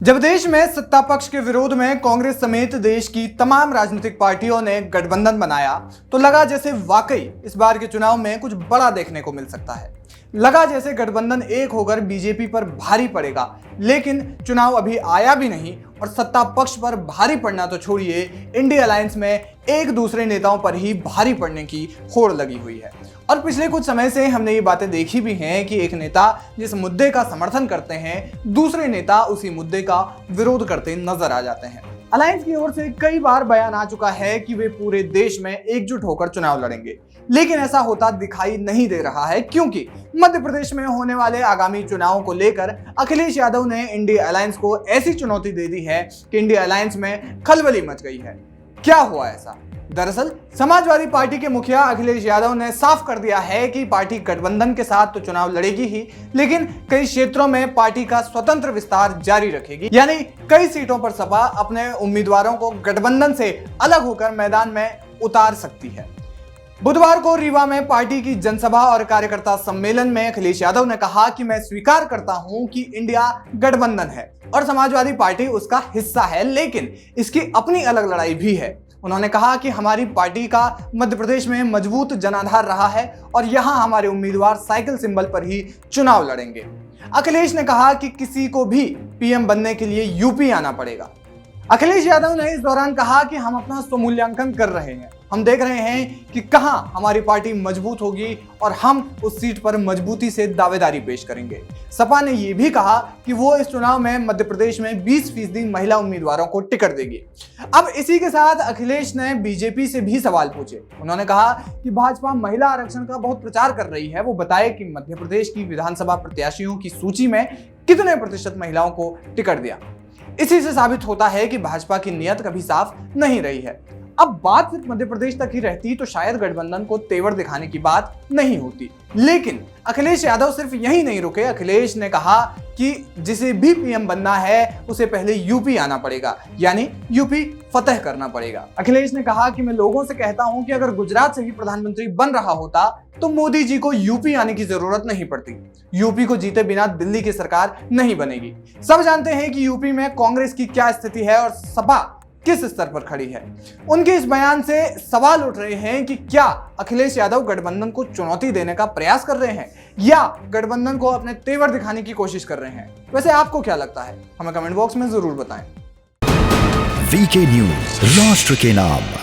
जब देश में सत्ता पक्ष के विरोध में कांग्रेस समेत देश की तमाम राजनीतिक पार्टियों ने गठबंधन बनाया तो लगा जैसे वाकई इस बार के चुनाव में कुछ बड़ा देखने को मिल सकता है। लगा जैसे गठबंधन एक होकर बीजेपी पर भारी पड़ेगा, लेकिन चुनाव अभी आया भी नहीं और सत्ता पक्ष पर भारी पड़ना तो छोड़िए, इंडिया अलायंस में एक दूसरे नेताओं पर ही भारी पड़ने की होड़ लगी हुई है। और पिछले कुछ समय से हमने ये बातें देखी भी हैं कि एक नेता जिस मुद्दे का समर्थन करते हैं, दूसरे नेता उसी मुद्दे का विरोध करते नजर आ जाते हैं। अलायंस की ओर से कई बार बयान आ चुका है कि वे पूरे देश में एकजुट होकर चुनाव लड़ेंगे, लेकिन ऐसा होता दिखाई नहीं दे रहा है क्योंकि मध्य प्रदेश में होने वाले आगामी चुनावों को लेकर अखिलेश यादव ने इंडिया अलायंस को ऐसी चुनौती दे दी है कि इंडिया अलायंस में खलबली मच गई है। क्या हुआ ऐसा? दरअसल समाजवादी पार्टी के मुखिया अखिलेश यादव ने साफ कर दिया है कि पार्टी गठबंधन के साथ तो चुनाव लड़ेगी ही, लेकिन कई क्षेत्रों में पार्टी का स्वतंत्र विस्तार जारी रखेगी। यानी कई सीटों पर सपा अपने उम्मीदवारों को गठबंधन से अलग होकर मैदान में उतार सकती है। बुधवार को रीवा में पार्टी की जनसभा और कार्यकर्ता सम्मेलन में अखिलेश यादव ने कहा कि मैं स्वीकार करता हूं कि इंडिया गठबंधन है और समाजवादी पार्टी उसका हिस्सा है, लेकिन इसकी अपनी अलग लड़ाई भी है। उन्होंने कहा कि हमारी पार्टी का मध्य प्रदेश में मजबूत जनाधार रहा है और यहां हमारे उम्मीदवार साइकिल सिंबल पर ही चुनाव लड़ेंगे। अखिलेश ने कहा कि किसी को भी पीएम बनने के लिए यूपी आना पड़ेगा। अखिलेश यादव ने इस दौरान कहा कि हम अपना स्वमूल्यांकन कर रहे हैं, हम देख रहे हैं कि कहां हमारी पार्टी मजबूत होगी और हम उस सीट पर मजबूती से दावेदारी पेश करेंगे। सपा ने यह भी कहा कि वो इस चुनाव में मध्य प्रदेश में 20% महिला उम्मीदवारों को टिकट देगी। अब इसी के साथ अखिलेश ने बीजेपी से भी सवाल पूछे। उन्होंने कहा कि भाजपा महिला आरक्षण का बहुत प्रचार कर रही है, वो बताए कि मध्य प्रदेश की विधानसभा प्रत्याशियों की सूची में कितने प्रतिशत महिलाओं को टिकट दिया। इसी से साबित होता है कि भाजपा की नीयत कभी साफ नहीं रही है। अब बात सिर्फ मध्य प्रदेश तक ही रहती तो शायद गठबंधन को तेवर दिखाने की बात नहीं होती, लेकिन अखिलेश यादव सिर्फ यही नहीं रुके। अखिलेश ने कहा कि जिसे भी पीएम बनना है उसे पहले यूपी आना पड़ेगा, यानी यूपी फतह करना पड़ेगा। अखिलेश ने कहा कि मैं लोगों से कहता हूं कि अगर गुजरात से ही प्रधानमंत्री बन रहा होता तो मोदी जी को यूपी आने की जरूरत नहीं पड़ती। यूपी को जीते बिना दिल्ली की सरकार नहीं बनेगी। सब जानते हैं कि यूपी में कांग्रेस की क्या स्थिति है और सपा किस स्तर पर खड़ी है। उनके इस बयान से सवाल उठ रहे हैं कि क्या अखिलेश यादव गठबंधन को चुनौती देने का प्रयास कर रहे हैं या गठबंधन को अपने तेवर दिखाने की कोशिश कर रहे हैं। वैसे आपको क्या लगता है? हमें कमेंट बॉक्स में जरूर बताएं। वीके न्यूज, राष्ट्र के नाम।